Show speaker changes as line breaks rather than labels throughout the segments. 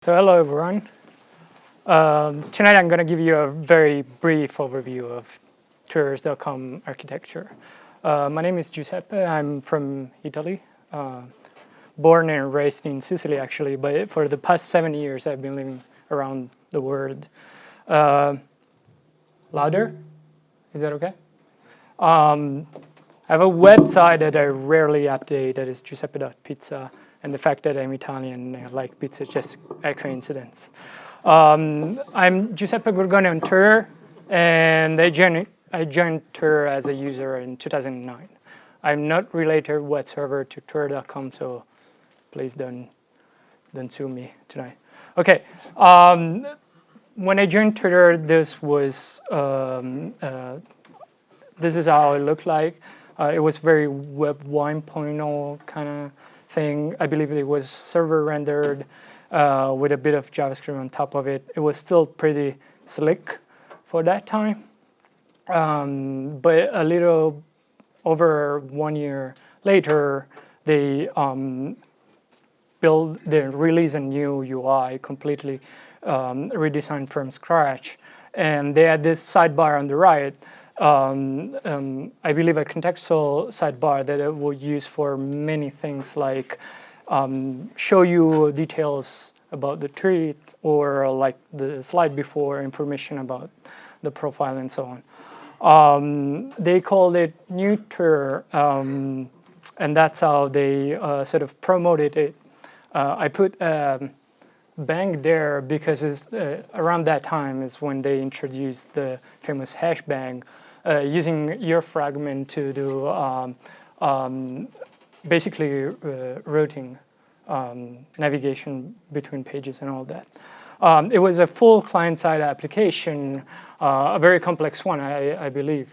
So hello everyone. Tonight I'm going to give you a very brief overview of Tours.com architecture. My name is Giuseppe. I'm from Italy, born and raised in Sicily actually, but for the past 7 years I've been living around the world. Louder? Is that okay? I have a website that I rarely update that is giuseppe.pizza, and the fact that I'm Italian and I like pizza is just a coincidence. I'm Giuseppe Gurgone on Twitter, and I joined Twitter as a user in 2009. I'm not related whatsoever to Twitter.com, so please don't sue me tonight. Okay. When I joined Twitter, this is how it looked like. It was very Web 1.0 kind of thing. I believe it was server rendered with a bit of JavaScript on top of it. It was still pretty slick for that time. But a little over 1 year later, they released a new UI completely redesigned from scratch. And they had this sidebar on the right, I believe a contextual sidebar that it will use for many things like show you details about the tweet, or like the slide before, information about the profile and so on. They called it Neuter, and that's how they sort of promoted it. I put bang there because it's, around that time is when they introduced the famous hash bang, using your fragment to do basically routing, navigation between pages and all that. It was a full client-side application, a very complex one, I believe.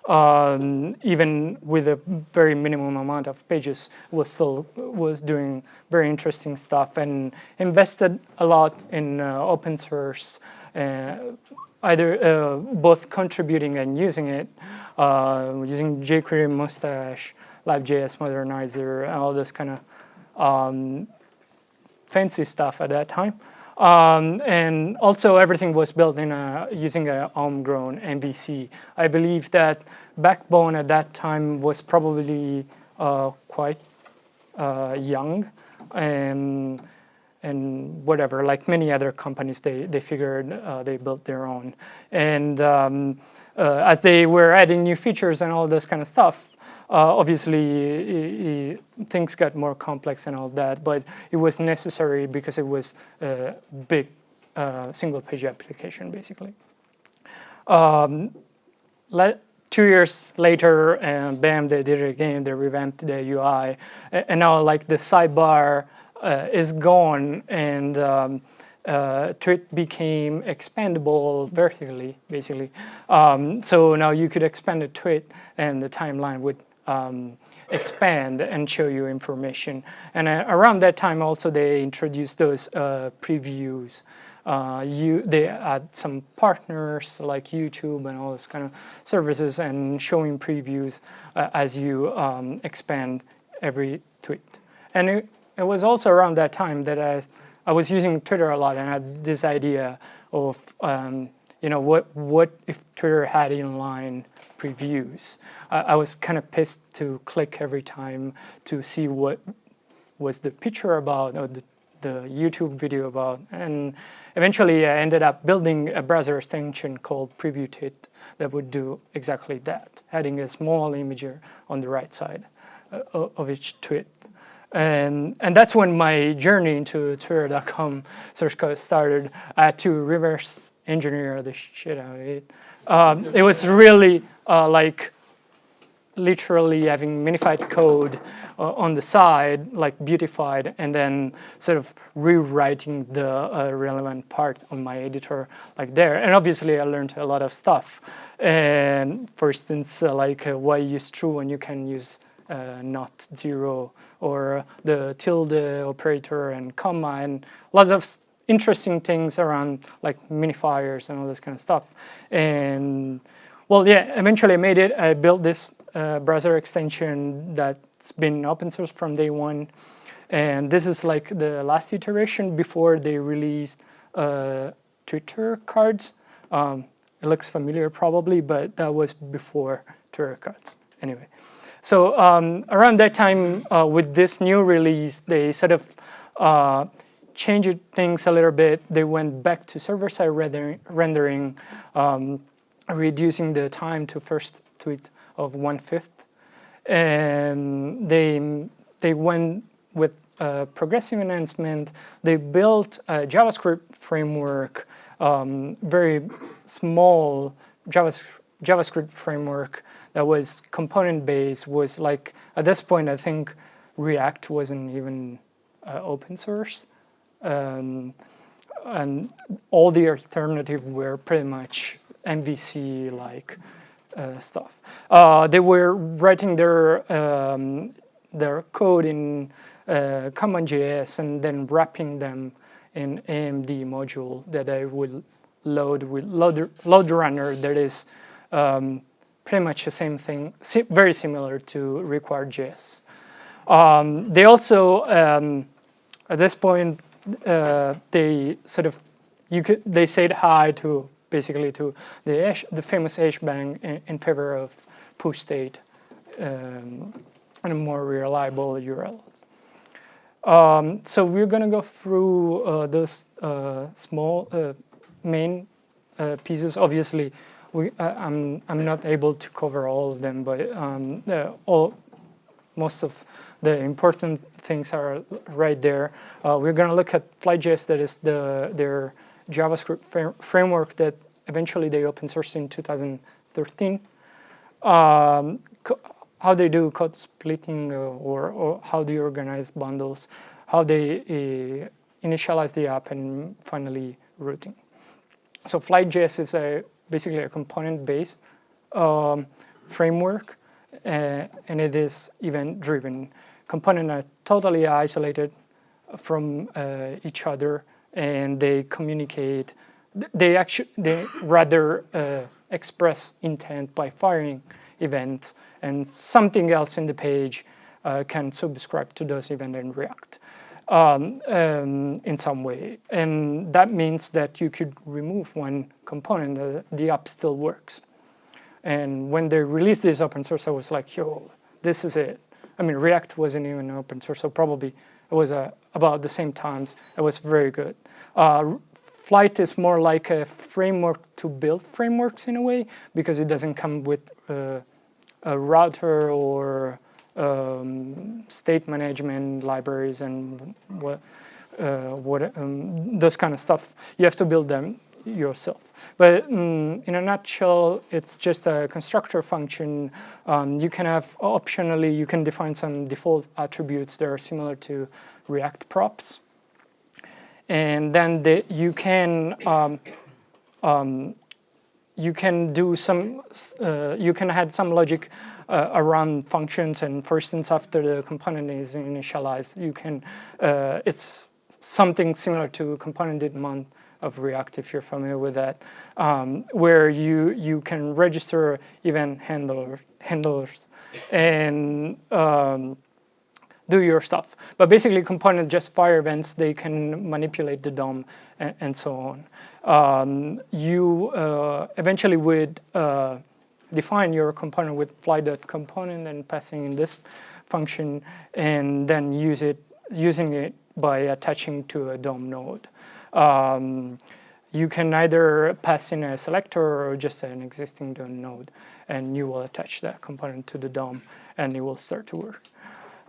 Even with a very minimum amount of pages, was doing very interesting stuff and invested a lot in open source, either both contributing and using it, using jQuery, Mustache, Live.js Modernizer, and all this kind of fancy stuff at that time. And also everything was built in using a homegrown MVC. I believe that Backbone at that time was probably quite young, and whatever, like many other companies, they figured they built their own. And as they were adding new features and all this kind of stuff, obviously things got more complex and all that, but it was necessary because it was a big single page application basically. 2 years later, and bam, they did it again. They revamped the UI, and now like the sidebar is gone, and tweet became expandable vertically, basically. So now you could expand a tweet, and the timeline would expand and show you information. And around that time, also they introduced those previews. They add some partners like YouTube and all this kind of services, and showing previews as you expand every tweet. And it was also around that time that I was using Twitter a lot, and I had this idea of what if Twitter had inline previews. I was kind of pissed to click every time to see what was the picture about, or the YouTube video about. And eventually I ended up building a browser extension called Preview Tweet that would do exactly that, adding a small imager on the right side of each tweet. And that's when my journey into Twitter.com source code started. I had to reverse engineer the shit out of it. It was really like literally having minified code on the side, like beautified, and then sort of rewriting the relevant part on my editor like there. And obviously I learned a lot of stuff. And for instance, like why use true when you can use not zero, or the tilde operator and comma, and lots of interesting things around like minifiers and all this kind of stuff. And well, yeah, eventually I made it. I built this browser extension that's been open source from day one. And this is like the last iteration before they released Twitter cards. It looks familiar probably, but that was before Twitter cards. Anyway, so around that time, with this new release, they sort of changed things a little bit. They went back to server-side rendering, reducing the time to first tweet of 1/5, and they went with progressive enhancement. They built a JavaScript framework, very small JavaScript framework that was component based. Was like at this point, I think React wasn't even open source, um, and all the alternative were pretty much MVC like stuff. They were writing their code in CommonJS and then wrapping them in AMD module that I will load with load runner that is pretty much the same thing, very similar to required.js. They also at this point they sort of they said hi to basically to the famous HBang in favor of push state and a more reliable URL. So we're going to go through those small main pieces. Obviously, I'm not able to cover all of them, but most of the important things are right there. We're going to look at Flight.js, that is their JavaScript framework that eventually they open sourced in 2013. How they do code splitting or how they organize bundles, how they initialize the app, and finally routing. So Flight.js is basically a component-based framework, and it is event-driven. Components are totally isolated from each other, and they communicate. They rather express intent by firing events, and something else in the page can subscribe to those events and react in some way. And that means that you could remove one component, the app still works. And when they released this open source, I was like, yo, this is it. I mean, React wasn't even open source, so probably it was about the same times. It was very good. Flight is more like a framework to build frameworks in a way, because it doesn't come with a router or state management libraries and those kind of stuff. You have to build them yourself. But in a nutshell, it's just a constructor function. You can have optionally, you can define some default attributes that are similar to React props. And then you can do some, you can add some logic around functions. And for instance, after the component is initialized, you can, it's something similar to component mount of React, if you're familiar with that, where you can register event handlers and do your stuff. But basically, components just fire events. They can manipulate the DOM and so on. You eventually would define your component with fly.component and passing in this function, and then using it by attaching to a DOM node. You can either pass in a selector or just an existing DOM node, and you will attach that component to the DOM, and it will start to work.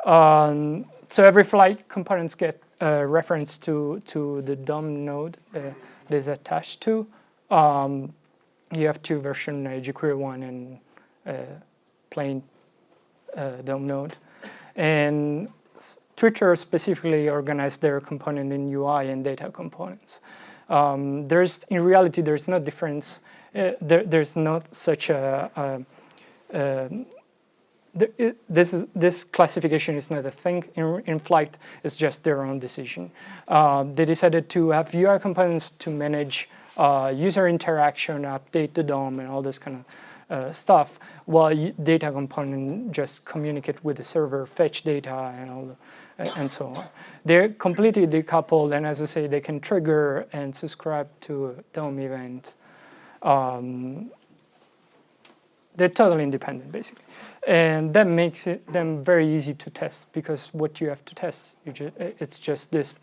So every flight components get a reference to the DOM node that is attached to. You have two versions, jQuery 1 and plain DOM node. And Twitter specifically organized their component in UI and data components. In reality, there's no difference. There's not such a this classification is not a thing in Flight. It's just their own decision. They decided to have UI components to manage user interaction, update the DOM, and all this kind of stuff, while data component just communicate with the server, fetch data, and all and so on. They're completely decoupled, and as I say, they can trigger and subscribe to a DOM event. They're totally independent, basically. And that makes them very easy to test, because what you have to test, it's just this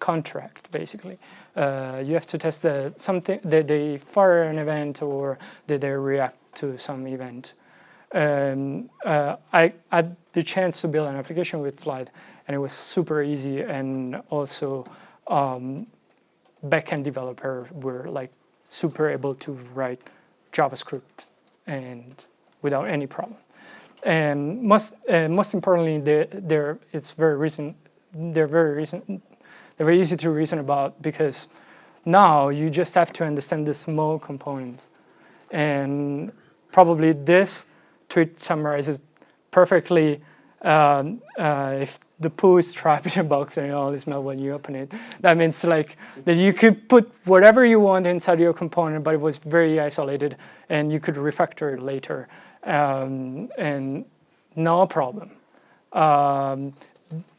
contract, basically. You have to test that they fire an event or that they react to some event. I had the chance to build an application with Flight, and it was super easy. And also, backend developer were like super able to write JavaScript and without any problem. And most importantly, it's very recent. They're very recent. They're very easy to reason about, because now you just have to understand the small components. And probably this tweet summarizes perfectly if the poo is trapped in a box and all is not when you open it. That means like that you could put whatever you want inside your component, but it was very isolated, and you could refactor it later, and no problem.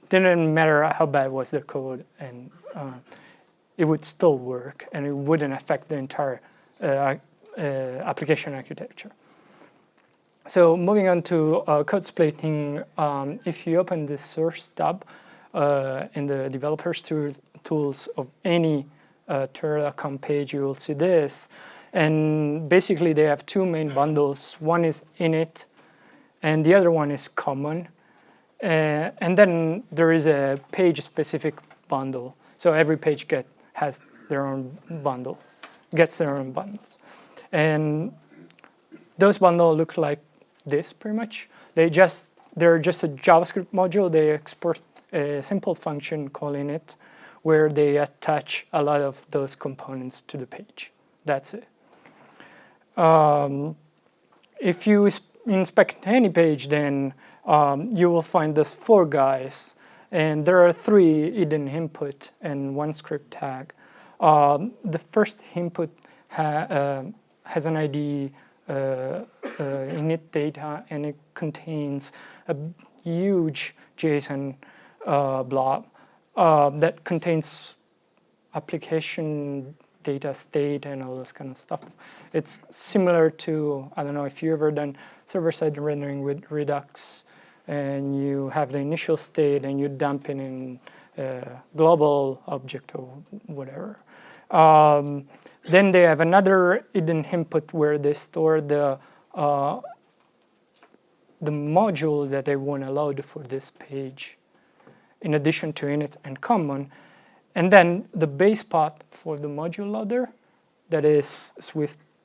Didn't matter how bad was the code, and it would still work, and it wouldn't affect the entire application architecture. So moving on to code splitting, if you open the source tab in the developers tools of any Terra.com page, you will see this. And basically, they have two main bundles. One is init, and the other one is common. And then there is a page-specific bundle. So every page has their own bundle, gets their own bundles. And those bundles look like this pretty much. They're just a JavaScript module. They export a simple function called init, where they attach a lot of those components to the page. That's it. If you inspect any page, then you will find those four guys, and there are three hidden input and one script tag. The first input has an ID init data, and it contains a huge JSON blob that contains application data state and all this kind of stuff. It's similar to, I don't know if you've ever done server-side rendering with Redux, and you have the initial state and you dump it in a global object or whatever. Then they have another hidden input where they store the modules that they want to load for this page, in addition to init and common. And then the base path for the module loader, that is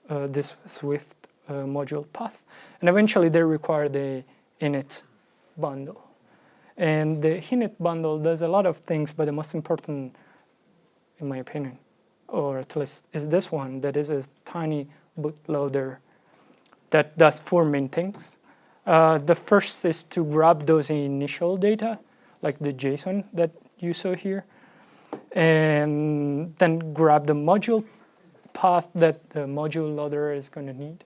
this Swift module path. And eventually they require the init bundle. And the init bundle does a lot of things, but the most important, in my opinion, or at least is this one, that is a tiny bootloader that does four main things. The first is to grab those initial data, like the JSON that you saw here, and then grab the module path that the module loader is going to need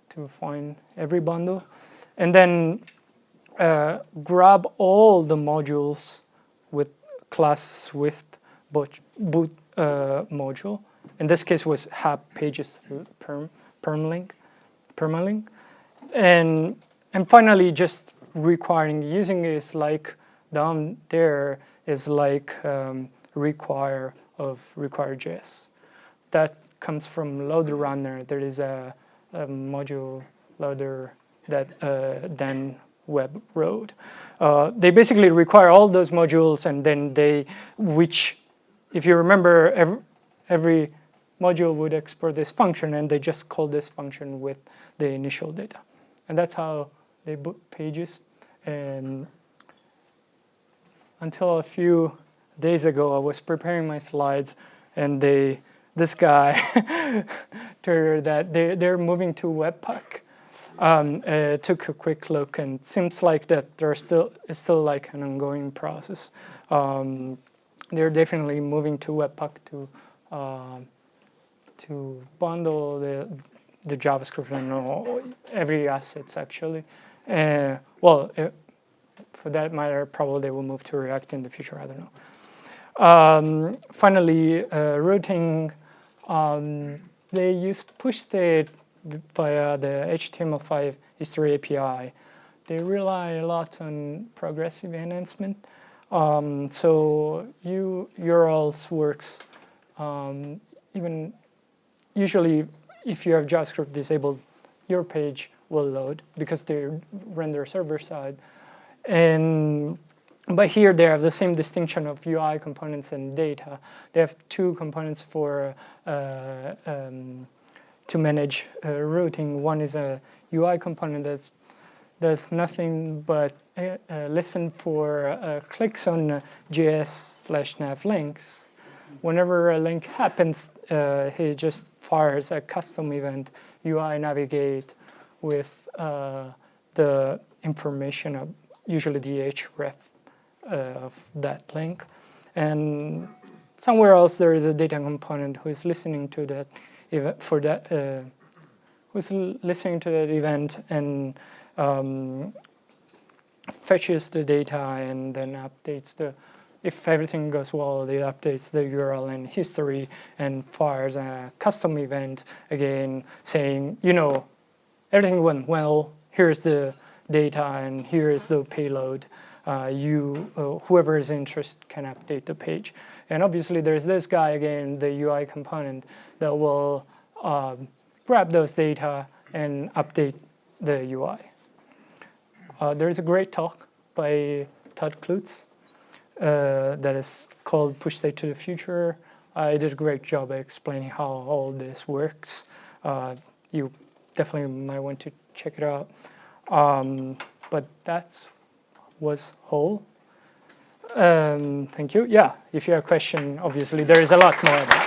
to find every bundle, and then grab all the modules with class Swift boot module. In this case, was hub pages permalink, and finally just requiring using is like down there is like require of require.js. That comes from loader runner. There is a module loader that Dan Webb wrote. They basically require all those modules, and then which, if you remember, every module would export this function, and they just call this function with the initial data. And that's how they boot pages. And until a few days ago, I was preparing my slides, and this guy told that they're moving to Webpack. Took a quick look, and it seems like that it's still like an ongoing process. They're definitely moving to Webpack to bundle the JavaScript and every assets actually. for that matter, probably they will move to React in the future. I don't know. Finally, routing. They use push state via the HTML5 history API. They rely a lot on progressive enhancement. So URLs works even usually if you have JavaScript disabled, your page will load because they render server side. And but here they have the same distinction of UI components and data. They have two components for to manage routing. One is a UI component that does nothing but listen for clicks on JS/nav links. Whenever a link happens, he just fires a custom event UI navigate with the information of usually the href of that link. And somewhere else there is a data component who is listening to that event for that who's listening to that event and fetches the data and then updates the, if everything goes well, it updates the URL and history and fires a custom event again saying, everything went well, here's the data and here is the payload. Whoever is interested can update the page. And obviously there's this guy again, the UI component, that will grab those data and update the UI. There's a great talk by Todd Klutz that is called Push State to the Future. I did a great job at explaining how all this works. You definitely might want to check it out. But that was whole. Thank you. Yeah, if you have a question, obviously there is a lot more.